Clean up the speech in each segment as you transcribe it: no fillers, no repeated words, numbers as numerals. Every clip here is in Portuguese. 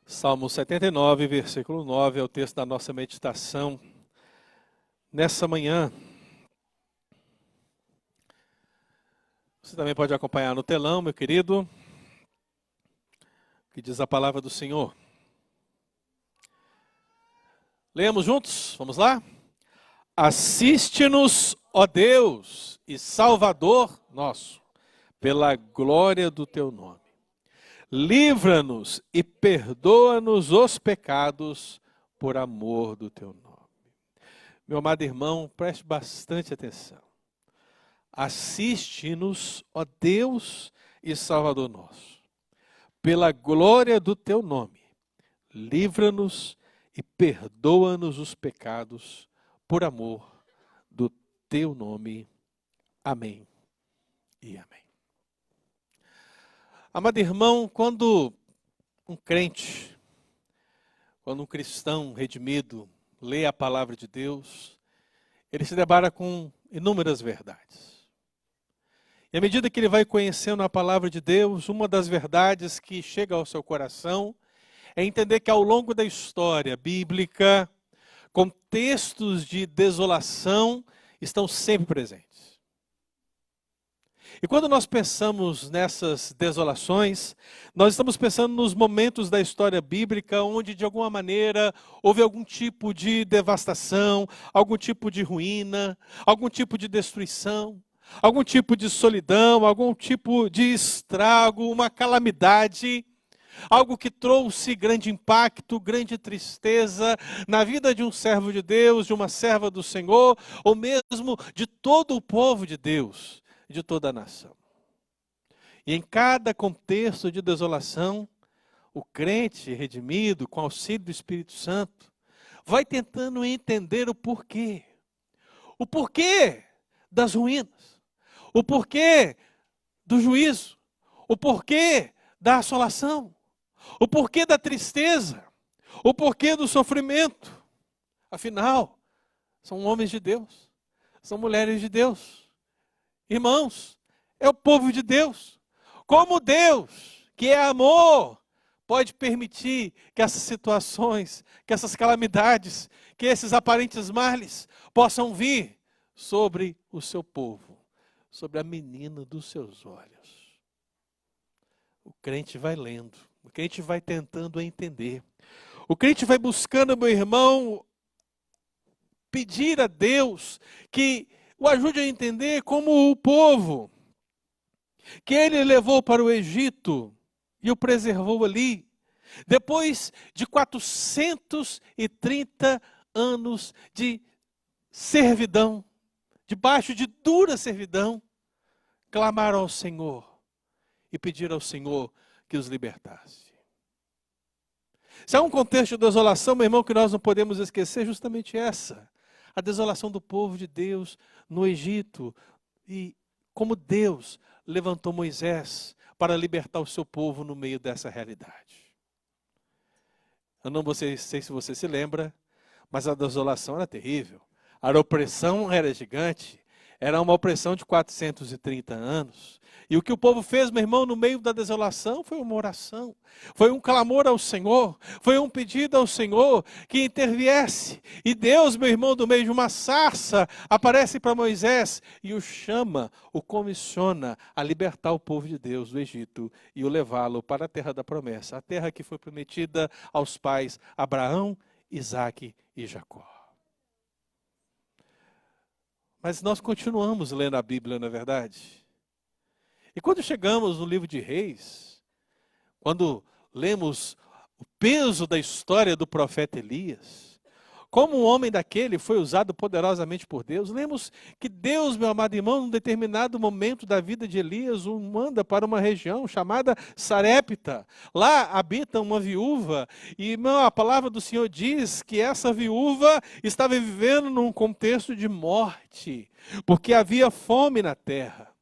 Salmo 79, versículo 9, é o texto da nossa meditação nessa manhã. Você também pode acompanhar no telão, meu querido, que diz a palavra do Senhor. Leamos juntos, vamos lá? Assiste-nos, ó Deus e Salvador nosso, pela glória do teu nome. Livra-nos e perdoa-nos os pecados por amor do teu nome. Meu amado irmão, preste bastante atenção. Assiste-nos, ó Deus e Salvador nosso, pela glória do teu nome. Livra-nos e perdoa-nos os pecados por amor do teu nome. Amém e amém. Amado irmão, quando um crente, quando um cristão redimido lê a palavra de Deus, ele se depara com inúmeras verdades. E à medida que ele vai conhecendo a palavra de Deus, uma das verdades que chega ao seu coração é entender que ao longo da história bíblica, contextos de desolação estão sempre presentes. E quando nós pensamos nessas desolações, nós estamos pensando nos momentos da história bíblica onde, de alguma maneira, houve algum tipo de devastação, algum tipo de ruína, algum tipo de destruição, algum tipo de solidão, algum tipo de estrago, uma calamidade, algo que trouxe grande impacto, grande tristeza na vida de um servo de Deus, de uma serva do Senhor, ou mesmo de todo o povo de Deus, de toda a nação. E em cada contexto de desolação, o crente redimido, com auxílio do Espírito Santo, vai tentando entender o porquê. O porquê das ruínas, o porquê do juízo, o porquê da assolação, o porquê da tristeza, o porquê do sofrimento. Afinal, são homens de Deus, são mulheres de Deus. Irmãos, é o povo de Deus. Como Deus, que é amor, pode permitir que essas situações, que essas calamidades, que esses aparentes males possam vir sobre o seu povo, sobre a menina dos seus olhos. O crente vai lendo, o crente vai tentando entender. O crente vai buscando, meu irmão, pedir a Deus que o ajude a entender como o povo que ele levou para o Egito e o preservou ali, depois de 430 anos de servidão, debaixo de dura servidão, clamaram ao Senhor e pediram ao Senhor que os libertasse. Se há um contexto de desolação, meu irmão, que nós não podemos esquecer, justamente essa. A desolação do povo de Deus no Egito. E como Deus levantou Moisés para libertar o seu povo no meio dessa realidade. Eu não sei se você se lembra, mas a desolação era terrível. A opressão era gigante. Era uma opressão de 430 anos. E o que o povo fez, meu irmão, no meio da desolação, foi uma oração. Foi um clamor ao Senhor. Foi um pedido ao Senhor que interviesse. E Deus, meu irmão, do meio de uma sarça, aparece para Moisés e o chama, o comissiona a libertar o povo de Deus do Egito e o levá-lo para a terra da promessa. A terra que foi prometida aos pais Abraão, Isaque e Jacó. Mas nós continuamos lendo a Bíblia, não é verdade? E quando chegamos no livro de Reis, quando lemos o peso da história do profeta Elias, como um homem daquele foi usado poderosamente por Deus, lemos que Deus, meu amado irmão, num determinado momento da vida de Elias, o manda para uma região chamada Sarepta. Lá habita uma viúva e, irmão, a palavra do Senhor diz que essa viúva estava vivendo num contexto de morte, porque havia fome na terra.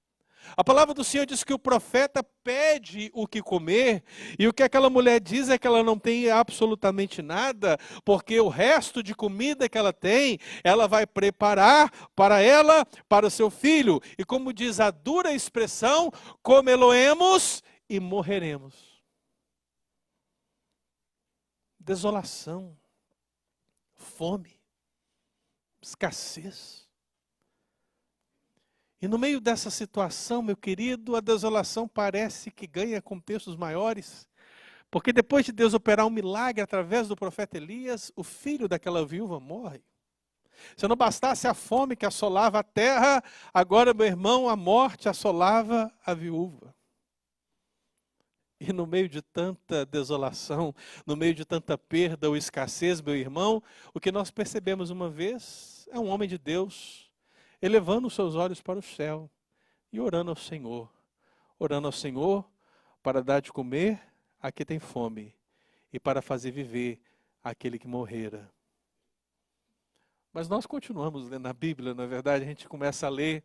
A palavra do Senhor diz que o profeta pede o que comer, e o que aquela mulher diz é que ela não tem absolutamente nada, porque o resto de comida que ela tem, ela vai preparar para ela, para o seu filho. E como diz a dura expressão, comê-lo-emos e morreremos. desolação, fome, escassez. E no meio dessa situação, meu querido, a desolação parece que ganha contextos maiores, porque depois de Deus operar um milagre através do profeta Elias, o filho daquela viúva morre. Se não bastasse a fome que assolava a terra, agora, meu irmão, a morte assolava a viúva. E no meio de tanta desolação, no meio de tanta perda ou escassez, meu irmão, o que nós percebemos uma vez é um homem de Deus elevando os seus olhos para o céu e orando ao Senhor para dar de comer a quem tem fome e para fazer viver aquele que morrera. Mas nós continuamos lendo a Bíblia, na verdade, a gente começa a ler.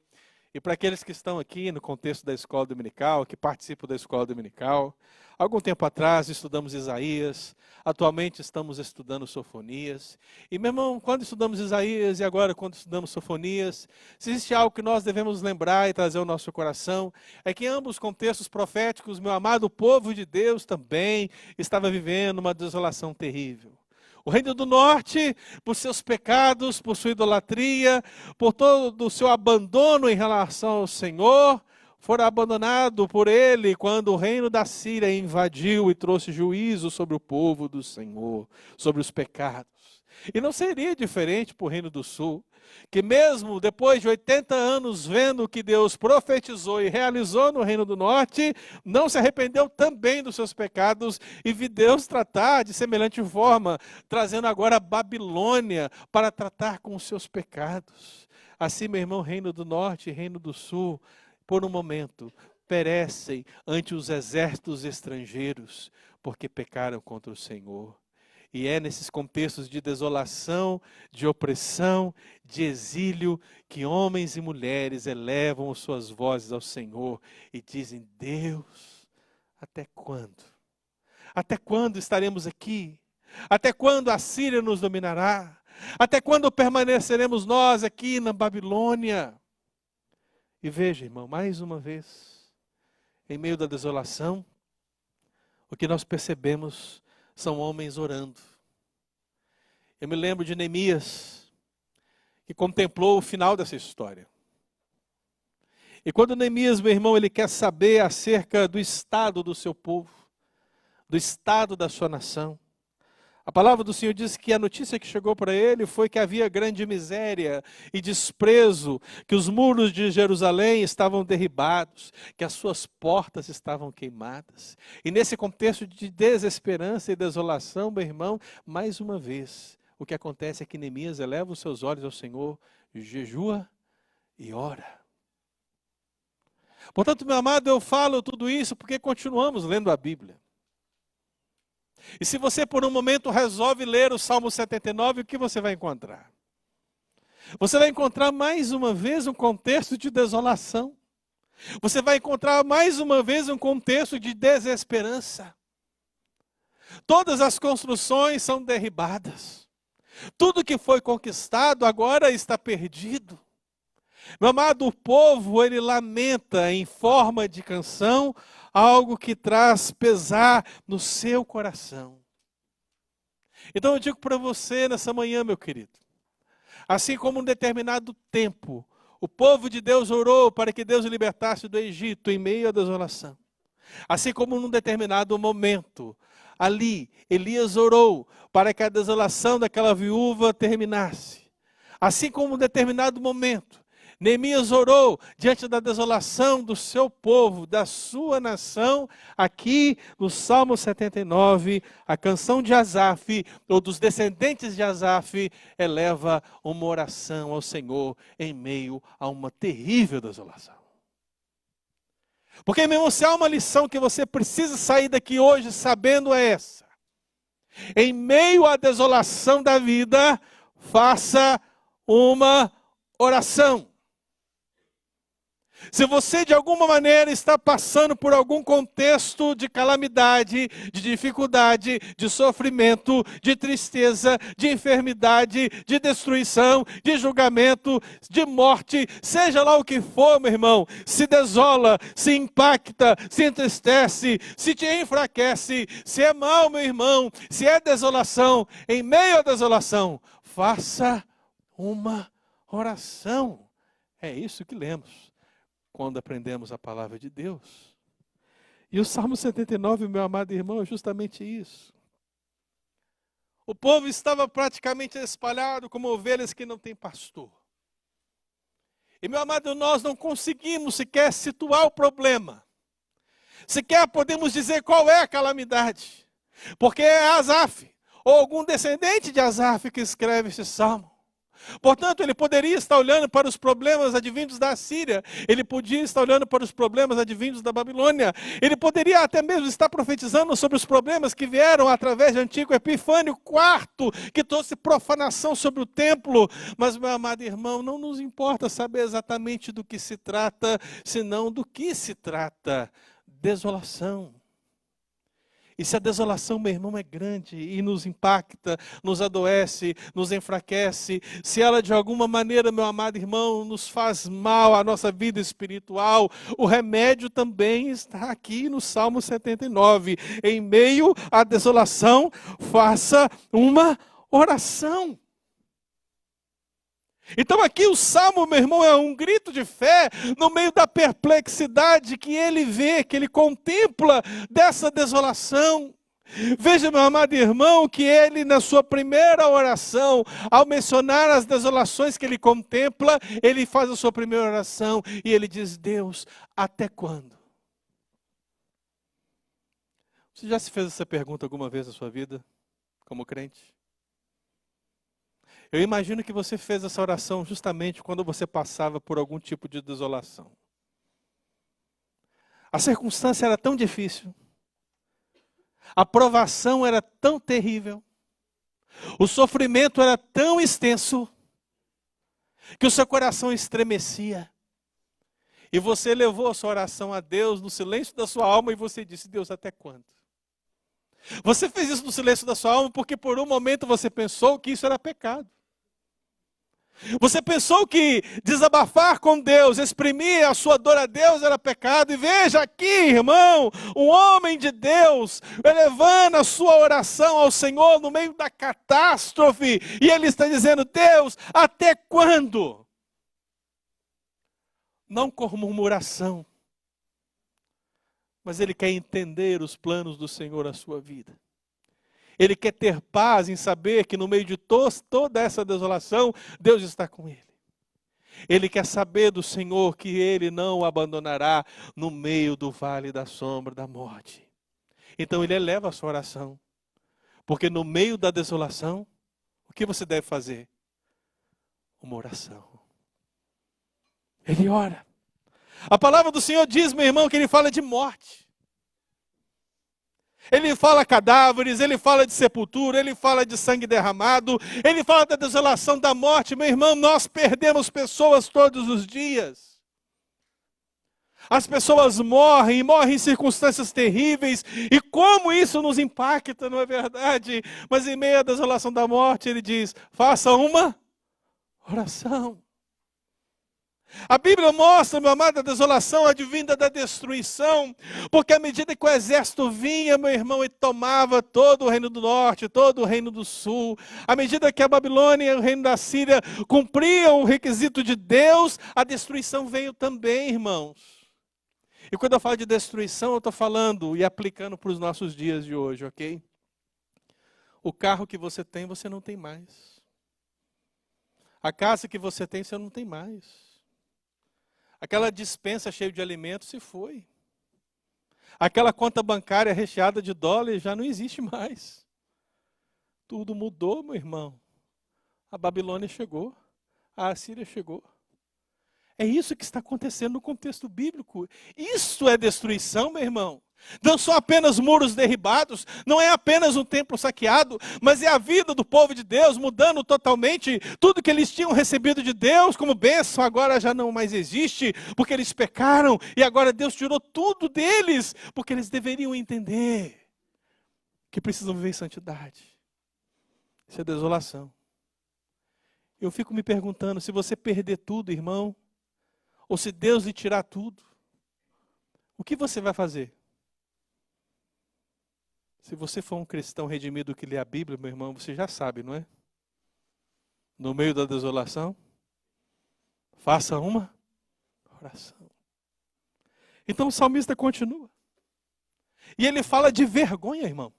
E para aqueles que estão aqui no contexto da escola dominical, que participam da escola dominical, algum tempo atrás estudamos Isaías, atualmente estamos estudando Sofonias. E, meu irmão, quando estudamos Isaías e agora quando estudamos Sofonias, se existe algo que nós devemos lembrar e trazer ao nosso coração, é que em ambos os contextos proféticos, meu amado povo de Deus também estava vivendo uma desolação terrível. O reino do norte, por seus pecados, por sua idolatria, por todo o seu abandono em relação ao Senhor, fora abandonado por ele quando o reino da Síria invadiu e trouxe juízo sobre o povo do Senhor, sobre os pecados. E não seria diferente para o reino do sul, que mesmo depois de 80 anos vendo o que Deus profetizou e realizou no reino do norte, não se arrependeu também dos seus pecados e viu Deus tratar de semelhante forma, trazendo agora a Babilônia para tratar com os seus pecados. Assim, meu irmão, reino do norte e reino do sul, por um momento, perecem ante os exércitos estrangeiros, porque pecaram contra o Senhor. E é nesses contextos de desolação, de opressão, de exílio, que homens e mulheres elevam as suas vozes ao Senhor e dizem: Deus, até quando? Até quando estaremos aqui? Até quando a Síria nos dominará? Até quando permaneceremos nós aqui na Babilônia? E veja, irmão, mais uma vez, em meio da desolação, o que nós percebemos são homens orando. Eu me lembro de Neemias, que contemplou o final dessa história. E quando Neemias, meu irmão, ele quer saber acerca do estado do seu povo, do estado da sua nação, a palavra do Senhor diz que a notícia que chegou para ele foi que havia grande miséria e desprezo, que os muros de Jerusalém estavam derribados, que as suas portas estavam queimadas. E nesse contexto de desesperança e desolação, meu irmão, mais uma vez, o que acontece é que Neemias eleva os seus olhos ao Senhor, jejua e ora. Portanto, meu amado, eu falo tudo isso porque continuamos lendo a Bíblia. E se você por um momento resolve ler o Salmo 79, o que você vai encontrar? Você vai encontrar mais uma vez um contexto de desolação. Você vai encontrar mais uma vez um contexto de desesperança. Todas as construções são derribadas. Tudo que foi conquistado agora está perdido. Meu amado, o povo, ele lamenta em forma de canção algo que traz pesar no seu coração. Então eu digo para você nessa manhã, meu querido, assim como um determinado tempo, o povo de Deus orou para que Deus o libertasse do Egito em meio à desolação. Assim como num determinado momento, ali, Elias orou para que a desolação daquela viúva terminasse. Assim como num determinado momento, Neemias orou diante da desolação do seu povo, da sua nação. Aqui no Salmo 79, a canção de Asaf, ou dos descendentes de Asaf, eleva uma oração ao Senhor em meio a uma terrível desolação. Porque, meu irmão, se há uma lição que você precisa sair daqui hoje sabendo é essa: em meio à desolação da vida, faça uma oração. Se você de alguma maneira está passando por algum contexto de calamidade, de dificuldade, de sofrimento, de tristeza, de enfermidade, de destruição, de julgamento, de morte, seja lá o que for, meu irmão, se desola, se impacta, se entristece, se te enfraquece, se é mal, meu irmão, se é desolação, em meio à desolação, faça uma oração. É isso que lemos quando aprendemos a palavra de Deus. E o Salmo 79, meu amado irmão, é justamente isso. O povo estava praticamente espalhado como ovelhas que não têm pastor. E, meu amado, nós não conseguimos sequer situar o problema. Sequer podemos dizer qual é a calamidade. Porque é Asaf, ou algum descendente de Asaf que escreve esse salmo. Portanto, ele poderia estar olhando para os problemas advindos da Assíria, ele podia estar olhando para os problemas advindos da Babilônia, ele poderia até mesmo estar profetizando sobre os problemas que vieram através de Antíoco Epifânio IV, que trouxe profanação sobre o templo. Mas, meu amado irmão, não nos importa saber exatamente do que se trata, senão do que se trata: desolação. E se a desolação, meu irmão, é grande e nos impacta, nos adoece, nos enfraquece, se ela de alguma maneira, meu amado irmão, nos faz mal à nossa vida espiritual, o remédio também está aqui no Salmo 79. Em meio à desolação, faça uma oração. Então aqui o Salmo, meu irmão, é um grito de fé no meio da perplexidade que ele vê, que ele contempla dessa desolação. Veja, meu amado irmão, que ele na sua primeira oração, ao mencionar as desolações que ele contempla, ele faz a sua primeira oração e ele diz: Deus, até quando? Você já se fez essa pergunta alguma vez na sua vida, como crente? Eu imagino que você fez essa oração justamente quando você passava por algum tipo de desolação. A circunstância era tão difícil, a provação era tão terrível, o sofrimento era tão extenso, que o seu coração estremecia. E você levou a sua oração a Deus no silêncio da sua alma e você disse: Deus, até quando? Você fez isso no silêncio da sua alma porque por um momento você pensou que isso era pecado. Você pensou que desabafar com Deus, exprimir a sua dor a Deus era pecado. E veja aqui, irmão, um homem de Deus elevando a sua oração ao Senhor no meio da catástrofe. E ele está dizendo: Deus, até quando? Não com murmuração, mas ele quer entender os planos do Senhor à sua vida. Ele quer ter paz em saber que no meio de toda essa desolação, Deus está com ele. Ele quer saber do Senhor que ele não o abandonará no meio do vale da sombra da morte. Então ele eleva a sua oração. Porque no meio da desolação, o que você deve fazer? Uma oração. Ele ora. A palavra do Senhor diz, meu irmão, que ele fala de morte. Ele fala cadáveres, ele fala de sepultura, ele fala de sangue derramado, ele fala da desolação da morte. Meu irmão, nós perdemos pessoas todos os dias. As pessoas morrem, morrem em circunstâncias terríveis. E como isso nos impacta, não é verdade? Mas em meio à desolação da morte, ele diz: faça uma oração. A Bíblia mostra, meu amado, a desolação advinda da destruição, porque à medida que o exército vinha, meu irmão, e tomava todo o reino do norte, todo o reino do sul, à medida que a Babilônia e o reino da Síria cumpriam o requisito de Deus, a destruição veio também, irmãos. E quando eu falo de destruição, eu estou falando e aplicando para os nossos dias de hoje, ok? O carro que você não tem mais. A casa que você não tem mais. Aquela despensa cheia de alimentos se foi. Aquela conta bancária recheada de dólares já não existe mais. Tudo mudou, meu irmão. A Babilônia chegou. A Assíria chegou. É isso que está acontecendo no contexto bíblico. Isso é destruição, meu irmão. Não são apenas muros derribados, não é apenas um templo saqueado, mas é a vida do povo de Deus mudando totalmente. Tudo que eles tinham recebido de Deus como bênção agora já não mais existe, porque eles pecaram e agora Deus tirou tudo deles, porque eles deveriam entender que precisam viver em santidade. Isso é desolação. Eu fico me perguntando, se você perder tudo, irmão, ou se Deus lhe tirar tudo, o que você vai fazer? Se você for um cristão redimido que lê a Bíblia, meu irmão, você já sabe, não é? No meio da desolação, faça uma oração. Então o salmista continua. E ele fala de vergonha, irmão.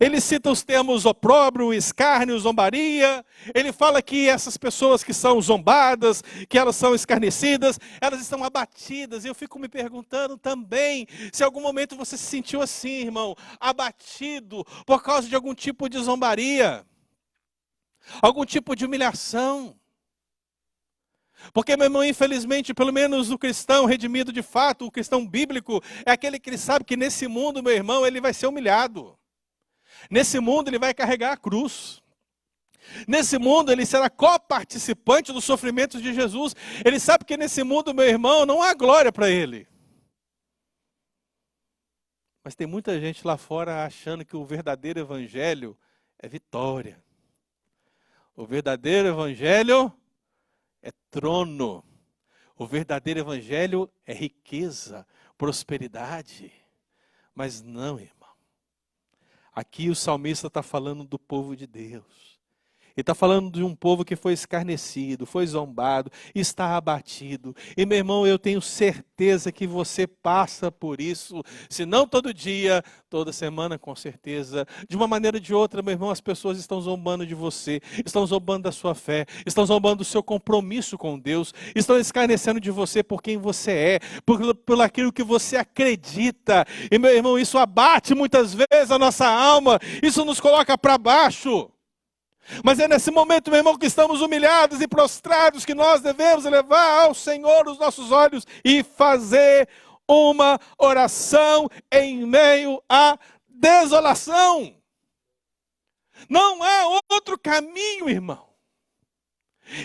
Ele cita os termos opróbrio, escárnio, zombaria. Ele fala que essas pessoas que são zombadas, que elas são escarnecidas, elas estão abatidas. E eu fico me perguntando também se em algum momento você se sentiu assim, irmão, abatido por causa de algum tipo de zombaria, algum tipo de humilhação. Porque, meu irmão, infelizmente, pelo menos o cristão redimido de fato, o cristão bíblico, é aquele que ele sabe que nesse mundo, meu irmão, ele vai ser humilhado. Nesse mundo ele vai carregar a cruz. Nesse mundo ele será coparticipante dos sofrimentos de Jesus. Ele sabe que nesse mundo, meu irmão, não há glória para ele. Mas tem muita gente lá fora achando que o verdadeiro evangelho é vitória. O verdadeiro evangelho é trono. O verdadeiro evangelho é riqueza, prosperidade. Mas não, irmão. Aqui o salmista está falando do povo de Deus. Ele está falando de um povo que foi escarnecido, foi zombado, está abatido. E, meu irmão, eu tenho certeza que você passa por isso. Se não todo dia, toda semana, com certeza. De uma maneira ou de outra, meu irmão, as pessoas estão zombando de você. Estão zombando da sua fé. Estão zombando do seu compromisso com Deus. Estão escarnecendo de você por quem você é. Por aquilo que você acredita. E, meu irmão, isso abate muitas vezes a nossa alma. Isso nos coloca para baixo. Mas é nesse momento, meu irmão, que estamos humilhados e prostrados, que nós devemos levar ao Senhor os nossos olhos e fazer uma oração em meio à desolação. Não há outro caminho, irmão.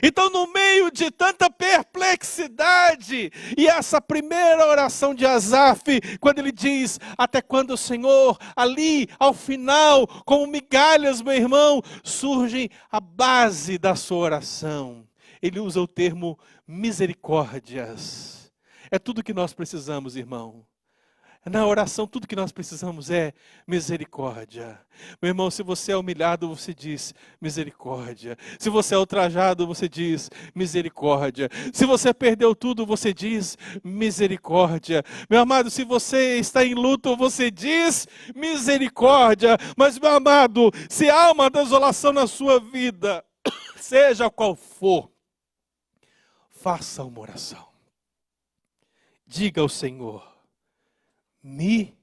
Então, no meio de tanta perplexidade, e essa primeira oração de Asaf, quando ele diz, até quando o Senhor, ali, ao final, como migalhas, meu irmão, surge a base da sua oração. Ele usa o termo misericórdias. É tudo que nós precisamos, irmão. Na oração, tudo que nós precisamos é misericórdia. Meu irmão, se você é humilhado, você diz misericórdia. Se você é ultrajado, você diz misericórdia. Se você perdeu tudo, você diz misericórdia. Meu amado, se você está em luto, você diz misericórdia. Mas, meu amado, se há uma desolação na sua vida, seja qual for, faça uma oração. Diga ao Senhor, misericórdia.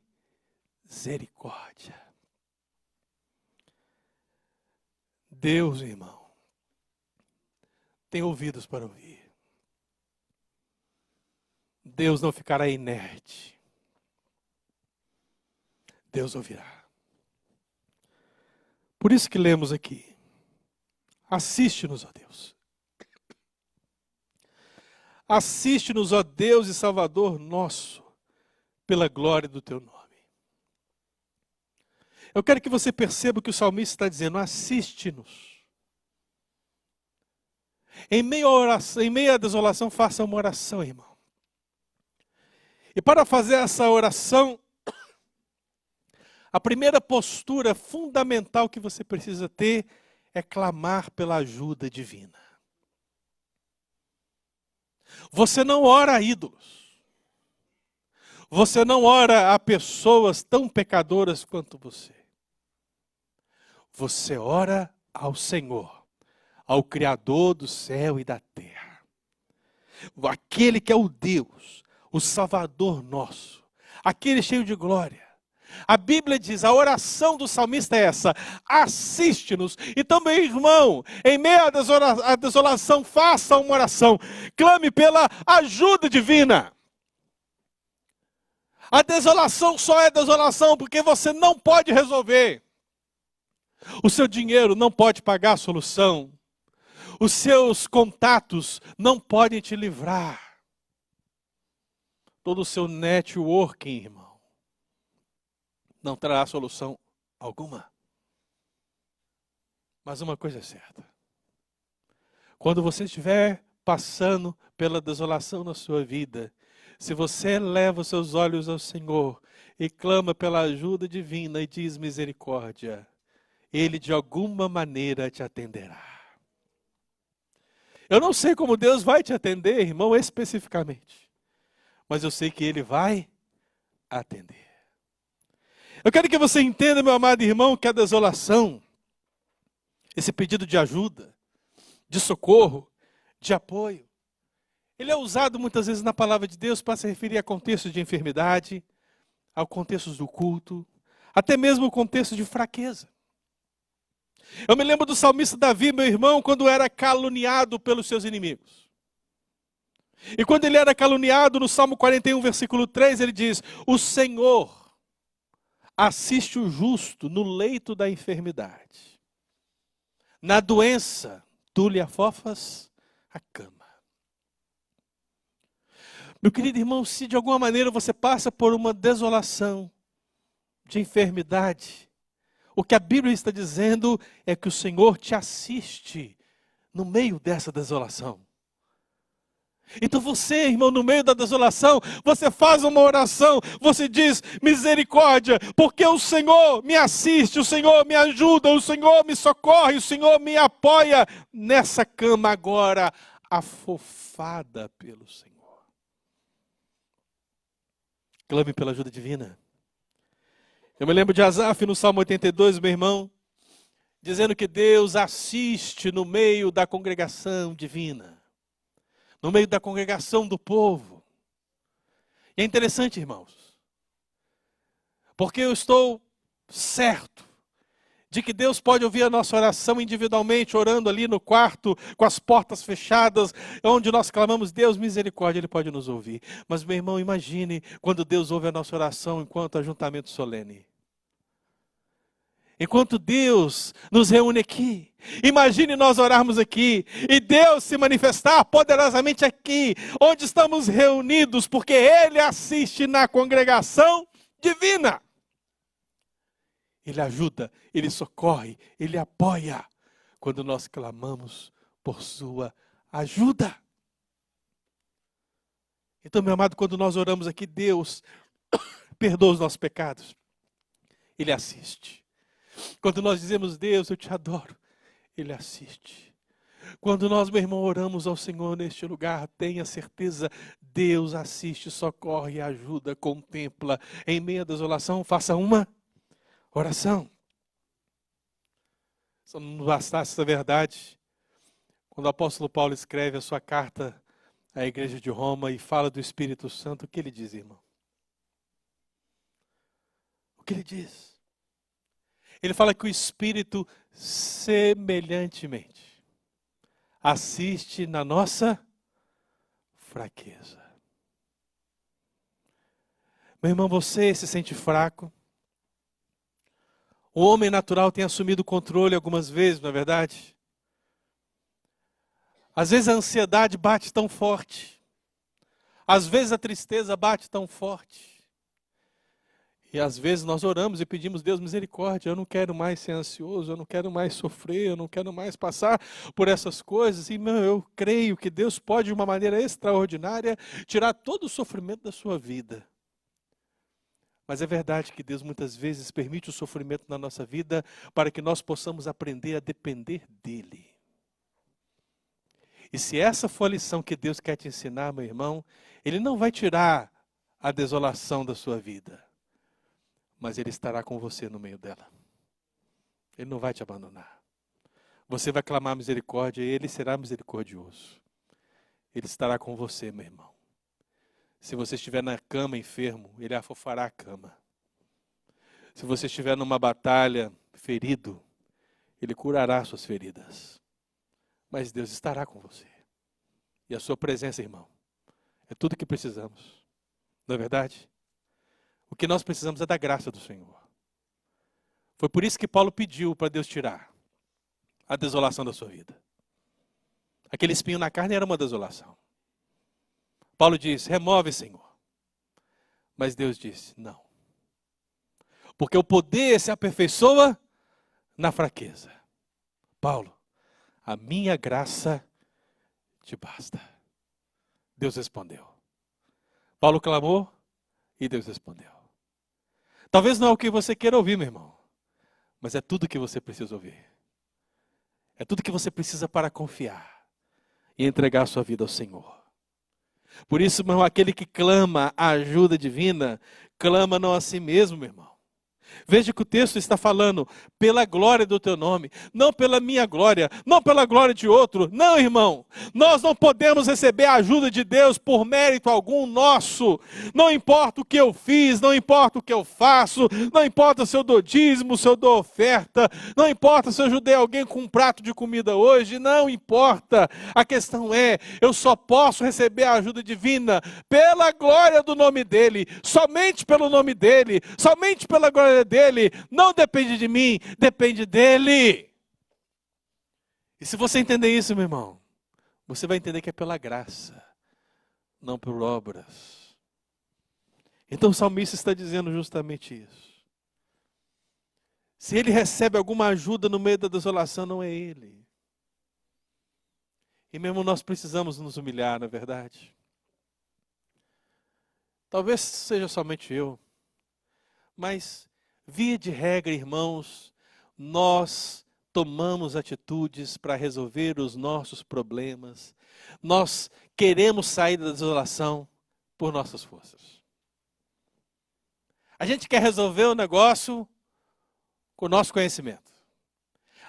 Deus, irmão, tem ouvidos para ouvir. Deus não ficará inerte. Deus ouvirá. Por isso que lemos aqui. Assiste-nos, ó Deus. Assiste-nos, ó Deus e Salvador nosso, pela glória do teu nome. Eu quero que você perceba o que o salmista está dizendo. Assiste-nos. Em meio à oração, em meio à desolação, faça uma oração, irmão. E para fazer essa oração, a primeira postura fundamental que você precisa ter é clamar pela ajuda divina. Você não ora a ídolos. Você não ora a pessoas tão pecadoras quanto você. Você ora ao Senhor, ao Criador do céu e da terra. Aquele que é o Deus, o Salvador nosso, aquele cheio de glória. A Bíblia diz, a oração do salmista é essa, assiste-nos. Então, meu irmão, em meio à desolação, faça uma oração, clame pela ajuda divina. A desolação só é desolação porque você não pode resolver. O seu dinheiro não pode pagar a solução. Os seus contatos não podem te livrar. Todo o seu networking, irmão, não trará solução alguma. Mas uma coisa é certa. Quando você estiver passando pela desolação na sua vida, se você leva os seus olhos ao Senhor e clama pela ajuda divina e diz misericórdia, Ele de alguma maneira te atenderá. Eu não sei como Deus vai te atender, irmão, especificamente. Mas eu sei que Ele vai atender. Eu quero que você entenda, meu amado irmão, que a desolação, esse pedido de ajuda, de socorro, de apoio, ele é usado muitas vezes na palavra de Deus para se referir a contextos de enfermidade, ao contexto do culto, até mesmo o contexto de fraqueza. Eu me lembro do salmista Davi, meu irmão, quando era caluniado pelos seus inimigos. E quando ele era caluniado, no Salmo 41, versículo 3, ele diz: o Senhor assiste o justo no leito da enfermidade. Na doença, tu lhe afofas a cama. Meu querido irmão, se de alguma maneira você passa por uma desolação de enfermidade, o que a Bíblia está dizendo é que o Senhor te assiste no meio dessa desolação. Então você, irmão, no meio da desolação, você faz uma oração, você diz misericórdia, porque o Senhor me assiste, o Senhor me ajuda, o Senhor me socorre, o Senhor me apoia nessa cama agora, afofada pelo Senhor. Clame pela ajuda divina. Eu me lembro de Asaf no Salmo 82, meu irmão, dizendo que Deus assiste no meio da congregação divina, no meio da congregação do povo. E é interessante, irmãos, porque eu estou certo de que Deus pode ouvir a nossa oração individualmente, orando ali no quarto, com as portas fechadas, onde nós clamamos, Deus, misericórdia, Ele pode nos ouvir. Mas, meu irmão, imagine quando Deus ouve a nossa oração enquanto ajuntamento solene. Enquanto Deus nos reúne aqui, imagine nós orarmos aqui, e Deus se manifestar poderosamente aqui, onde estamos reunidos, porque Ele assiste na congregação divina. Ele ajuda, Ele socorre, Ele apoia, quando nós clamamos por sua ajuda. Então, meu amado, quando nós oramos aqui, Deus perdoa os nossos pecados, Ele assiste. Quando nós dizemos, Deus, eu te adoro, Ele assiste. Quando nós, meu irmão, oramos ao Senhor neste lugar, tenha certeza, Deus assiste, socorre, ajuda, contempla. Em meio à desolação, faça uma oração. Se não bastasse essa verdade, quando o apóstolo Paulo escreve a sua carta à igreja de Roma e fala do Espírito Santo, o que ele diz, irmão? O que ele diz? Ele fala que o Espírito semelhantemente assiste na nossa fraqueza. Meu irmão, você se sente fraco? O homem natural tem assumido o controle algumas vezes, não é verdade? Às vezes a ansiedade bate tão forte. Às vezes a tristeza bate tão forte. E às vezes nós oramos e pedimos, Deus, misericórdia, eu não quero mais ser ansioso, eu não quero mais sofrer, eu não quero mais passar por essas coisas. E eu creio que Deus pode, de uma maneira extraordinária, tirar todo o sofrimento da sua vida. Mas é verdade que Deus muitas vezes permite o sofrimento na nossa vida para que nós possamos aprender a depender dEle. E se essa for a lição que Deus quer te ensinar, meu irmão, Ele não vai tirar a desolação da sua vida, mas Ele estará com você no meio dela. Ele não vai te abandonar. Você vai clamar misericórdia e Ele será misericordioso. Ele estará com você, meu irmão. Se você estiver na cama enfermo, Ele afofará a cama. Se você estiver numa batalha ferido, Ele curará suas feridas. Mas Deus estará com você. E a sua presença, irmão, é tudo que precisamos. Não é verdade? O que nós precisamos é da graça do Senhor. Foi por isso que Paulo pediu para Deus tirar a desolação da sua vida. Aquele espinho na carne era uma desolação. Paulo disse, remove, Senhor. Mas Deus disse, não. Porque o poder se aperfeiçoa na fraqueza. Paulo, a minha graça te basta. Deus respondeu. Paulo clamou e Deus respondeu. Talvez não é o que você queira ouvir, meu irmão. Mas é tudo que você precisa ouvir. É tudo que você precisa para confiar e entregar a sua vida ao Senhor. Por isso, meu irmão, aquele que clama a ajuda divina, clama não a si mesmo, meu irmão. Veja que o texto está falando pela glória do teu nome, não pela minha glória, não pela glória de outro. Não, irmão, nós não podemos receber a ajuda de Deus por mérito algum nosso. Não importa o que eu fiz, não importa o que eu faço, não importa se eu dou dízimo, se eu dou oferta, não importa se eu ajudei alguém com um prato de comida hoje, não importa. A questão é, eu só posso receber a ajuda divina pela glória do nome dEle, somente pelo nome dEle, somente pela glória dele, não depende de mim, depende dele. E se você entender isso, meu irmão, você vai entender que é pela graça, não por obras. Então o salmista está dizendo justamente isso. Se ele recebe alguma ajuda no meio da desolação, não é ele. E mesmo nós precisamos nos humilhar, não é verdade? Talvez seja somente eu, mas via de regra, irmãos, nós tomamos atitudes para resolver os nossos problemas. Nós queremos sair da desolação por nossas forças. A gente quer resolver o negócio com o nosso conhecimento.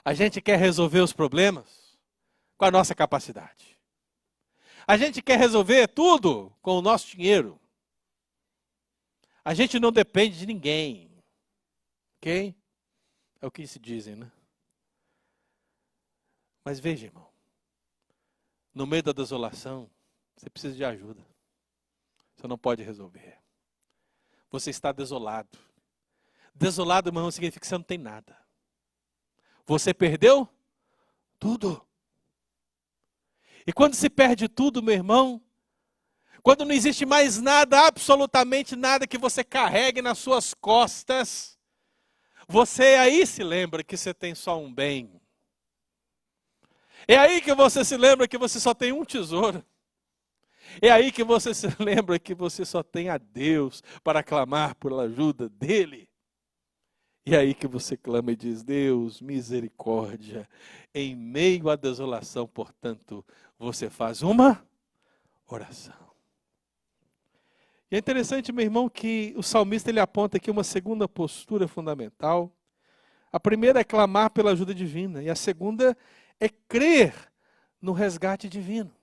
A gente quer resolver os problemas com a nossa capacidade. A gente quer resolver tudo com o nosso dinheiro. A gente não depende de ninguém. Ok? É o que se dizem, né? Mas veja, irmão. No meio da desolação, você precisa de ajuda. Você não pode resolver. Você está desolado. Desolado, meu irmão, significa que você não tem nada. Você perdeu tudo. E quando se perde tudo, meu irmão, quando não existe mais nada, absolutamente nada que você carregue nas suas costas, você aí se lembra que você tem só um bem. É aí que você se lembra que você só tem um tesouro. É aí que você se lembra que você só tem a Deus para clamar por ajuda dEle. E é aí que você clama e diz, Deus, misericórdia. Em meio à desolação, portanto, você faz uma oração. E é interessante, meu irmão, que o salmista ele aponta aqui uma segunda postura fundamental. A primeira é clamar pela ajuda divina. E a segunda é crer no resgate divino.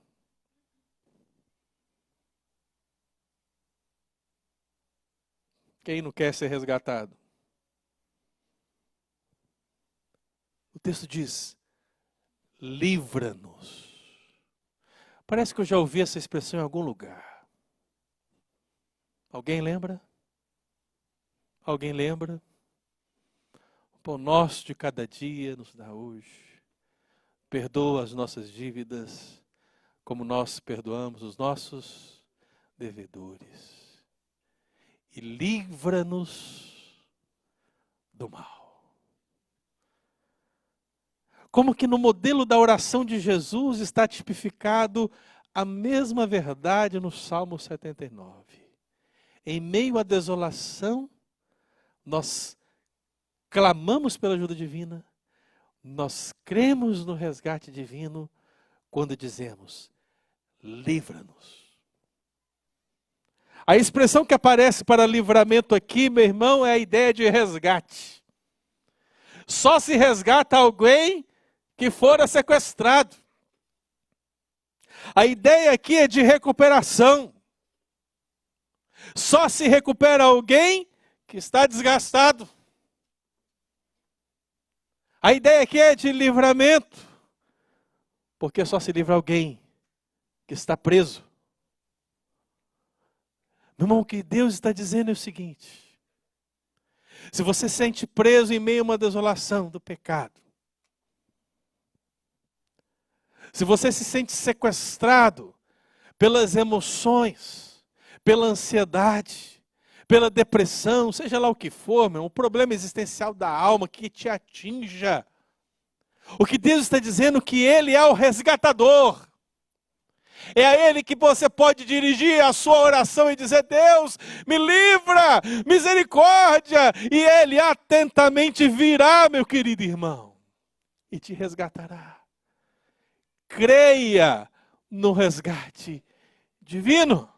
Quem não quer ser resgatado? O texto diz, livra-nos. Parece que eu já ouvi essa expressão em algum lugar. Alguém lembra? Alguém lembra? O pão nosso de cada dia nos dá hoje. Perdoa as nossas dívidas, como nós perdoamos os nossos devedores. E livra-nos do mal. Como que no modelo da oração de Jesus está tipificado a mesma verdade no Salmo 79. Em meio à desolação, nós clamamos pela ajuda divina, nós cremos no resgate divino quando dizemos, livra-nos. A expressão que aparece para livramento aqui, meu irmão, é a ideia de resgate. Só se resgata alguém que fora sequestrado. A ideia aqui é de recuperação. Só se recupera alguém que está desgastado. A ideia aqui é de livramento, porque só se livra alguém que está preso. Meu irmão, o que Deus está dizendo é o seguinte, se você se sente preso em meio a uma desolação do pecado, se você se sente sequestrado pelas emoções, pela ansiedade, pela depressão, seja lá o que for, meu, um problema existencial da alma que te atinja, o que Deus está dizendo é que Ele é o resgatador. É a Ele que você pode dirigir a sua oração e dizer: Deus, me livra, misericórdia. E Ele atentamente virá, meu querido irmão, e te resgatará. Creia no resgate divino.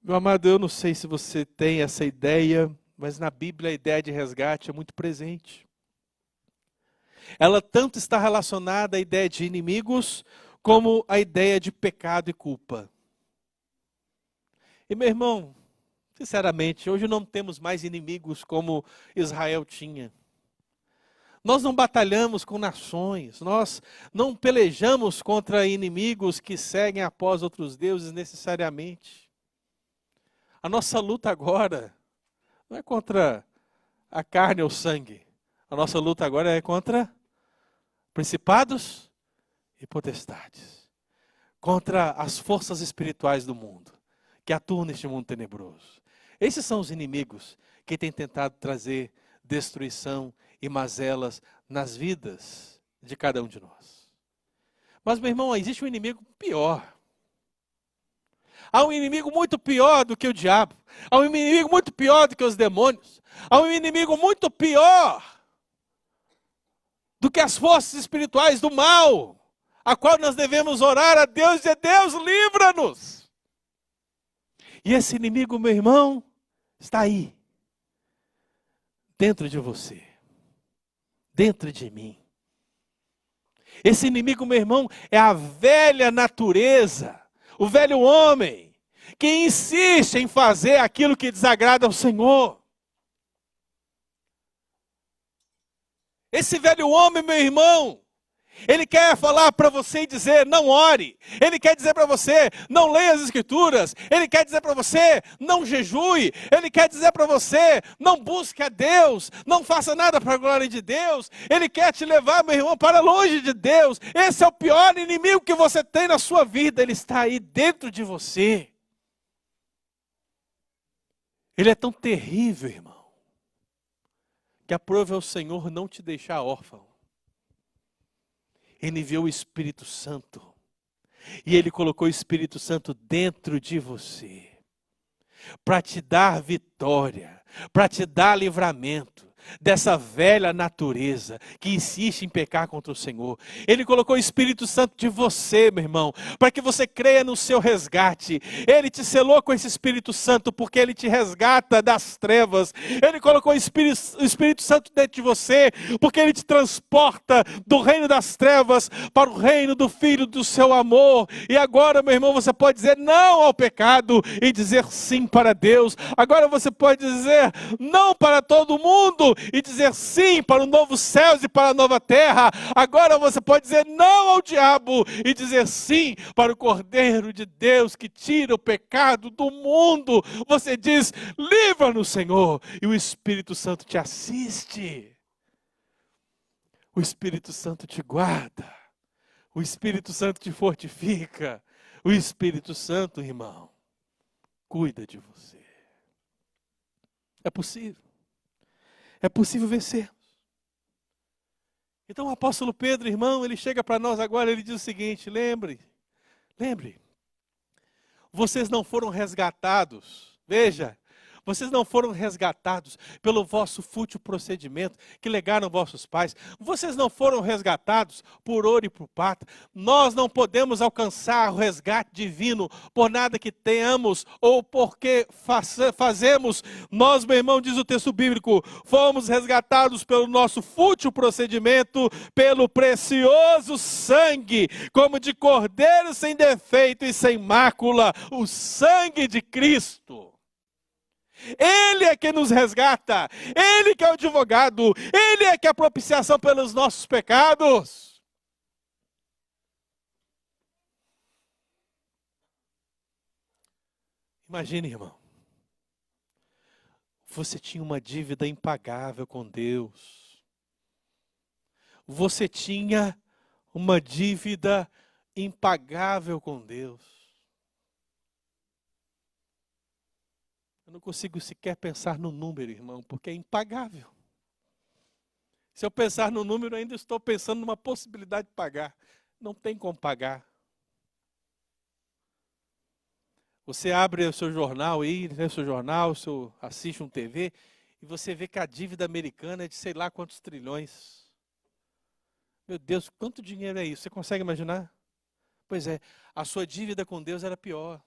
Meu amado, eu não sei se você tem essa ideia, mas na Bíblia a ideia de resgate é muito presente. Ela tanto está relacionada à ideia de inimigos, como à ideia de pecado e culpa. E meu irmão, sinceramente, hoje não temos mais inimigos como Israel tinha. Nós não batalhamos com nações, nós não pelejamos contra inimigos que seguem após outros deuses necessariamente. A nossa luta agora não é contra a carne ou o sangue. A nossa luta agora é contra principados e potestades. Contra as forças espirituais do mundo, que atuam neste mundo tenebroso. Esses são os inimigos que têm tentado trazer destruição e mazelas nas vidas de cada um de nós. Mas, meu irmão, existe um inimigo pior. Há um inimigo muito pior do que o diabo. Há um inimigo muito pior do que os demônios. Há um inimigo muito pior do que as forças espirituais do mal, a qual nós devemos orar a Deus e dizer: Deus, livra-nos. E esse inimigo, meu irmão, está aí, dentro de você, dentro de mim. Esse inimigo, meu irmão, é a velha natureza, o velho homem, que insiste em fazer aquilo que desagrada ao Senhor. Esse velho homem, meu irmão, ele quer falar para você e dizer: não ore. Ele quer dizer para você: não leia as Escrituras. Ele quer dizer para você: não jejue. Ele quer dizer para você: não busque a Deus. Não faça nada para a glória de Deus. Ele quer te levar, meu irmão, para longe de Deus. Esse é o pior inimigo que você tem na sua vida. Ele está aí dentro de você. Ele é tão terrível, irmão, que aprove ao Senhor não te deixar órfão. Ele enviou o Espírito Santo. E Ele colocou o Espírito Santo dentro de você. Para te dar vitória. Para te dar livramento dessa velha natureza que insiste em pecar contra o Senhor. Ele colocou o Espírito Santo de você, meu irmão, para que você creia no seu resgate. Ele te selou com esse Espírito Santo porque Ele te resgata das trevas. Ele colocou o Espírito Santo dentro de você porque Ele te transporta do reino das trevas para o reino do Filho do seu amor. E agora, meu irmão, você pode dizer não ao pecado e dizer sim para Deus. Agora você pode dizer não para todo mundo e dizer sim para o novo céu e para a nova terra. Agora você pode dizer não ao diabo e dizer sim para o Cordeiro de Deus que tira o pecado do mundo. Você diz: livra-nos, Senhor, e o Espírito Santo te assiste. O Espírito Santo te guarda. O Espírito Santo te fortifica. O Espírito Santo, irmão, cuida de você. É possível. É possível vencer. Então o apóstolo Pedro, irmão, ele chega para nós agora, ele diz o seguinte: lembre, vocês não foram resgatados, veja, vocês não foram resgatados pelo vosso fútil procedimento que legaram vossos pais. Vocês não foram resgatados por ouro e por prata. Nós não podemos alcançar o resgate divino por nada que tenhamos ou porque fazemos. Nós, meu irmão, diz o texto bíblico, fomos resgatados pelo nosso fútil procedimento, pelo precioso sangue, como de cordeiro sem defeito e sem mácula, o sangue de Cristo. Ele é que nos resgata, Ele que é o advogado, Ele é que é a propiciação pelos nossos pecados. Imagine, irmão, Você tinha uma dívida impagável com Deus. Você tinha uma dívida impagável com Deus. Eu não consigo sequer pensar no número, irmão, porque é impagável. Se eu pensar no número, ainda estou pensando numa possibilidade de pagar. Não tem como pagar. Você abre o seu jornal aí, lê o seu jornal, assiste um TV, e você vê que a dívida americana é de sei lá quantos trilhões. Meu Deus, quanto dinheiro é isso? Você consegue imaginar? Pois é, a sua dívida com Deus era pior.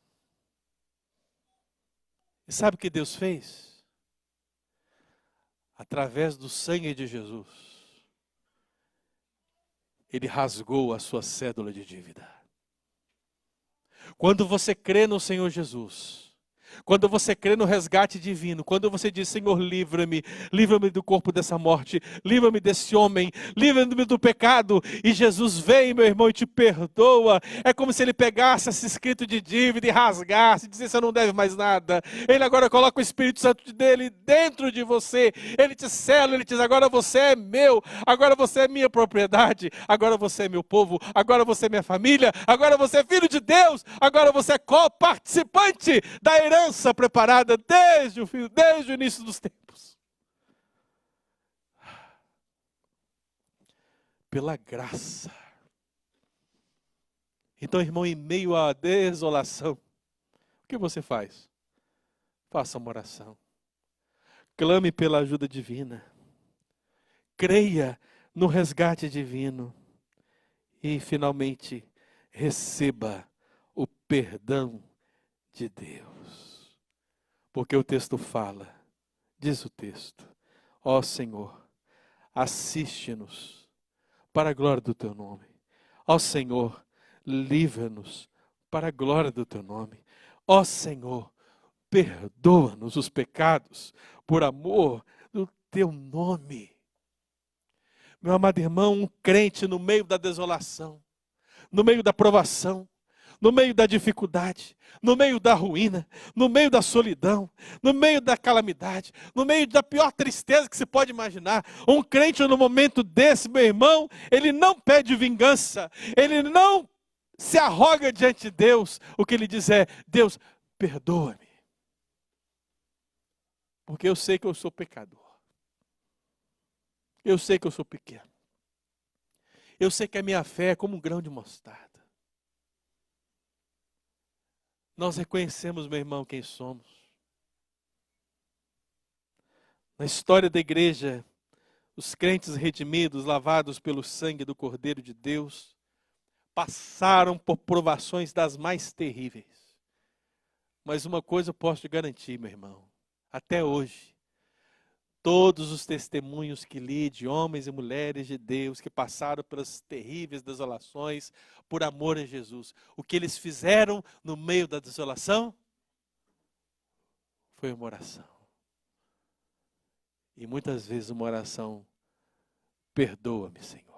E sabe o que Deus fez? Através do sangue de Jesus, Ele rasgou a sua cédula de dívida. Quando você crê no Senhor Jesus, quando você crê no resgate divino, quando você diz, Senhor, livra-me, livra-me do corpo dessa morte, livra-me desse homem, livra-me do pecado, e Jesus vem, meu irmão, e te perdoa. É como se Ele pegasse esse escrito de dívida e rasgasse, e dissesse, você não deve mais nada. Ele agora coloca o Espírito Santo dele dentro de você, Ele te sela, Ele diz, agora você é meu, agora você é minha propriedade, agora você é meu povo, agora você é minha família, agora você é filho de Deus, agora você é co-participante da herança preparada desde o início dos tempos. Pela graça. Então, irmão, em meio à desolação, o que você faz? Faça uma oração. Clame pela ajuda divina. Creia no resgate divino. E, finalmente, receba o perdão de Deus. Porque o texto fala, diz o texto, ó Senhor, assiste-nos para a glória do teu nome. Ó Senhor, livra-nos para a glória do teu nome. Ó Senhor, perdoa-nos os pecados por amor do teu nome. Meu amado irmão, um crente no meio da desolação, no meio da provação, no meio da dificuldade, no meio da ruína, no meio da solidão, no meio da calamidade, no meio da pior tristeza que se pode imaginar. Um crente no momento desse, meu irmão, ele não pede vingança, ele não se arroga diante de Deus. O que ele diz é, Deus, perdoa-me, porque eu sei que eu sou pecador. Eu sei que eu sou pequeno. Eu sei que a minha fé é como um grão de mostarda. Nós reconhecemos, meu irmão, quem somos. Na história da igreja, os crentes redimidos, lavados pelo sangue do Cordeiro de Deus, passaram por provações das mais terríveis. Mas uma coisa eu posso te garantir, meu irmão, até hoje, todos os testemunhos que li de homens e mulheres de Deus que passaram pelas terríveis desolações por amor a Jesus, o que eles fizeram no meio da desolação foi uma oração. E muitas vezes uma oração, perdoa-me, Senhor.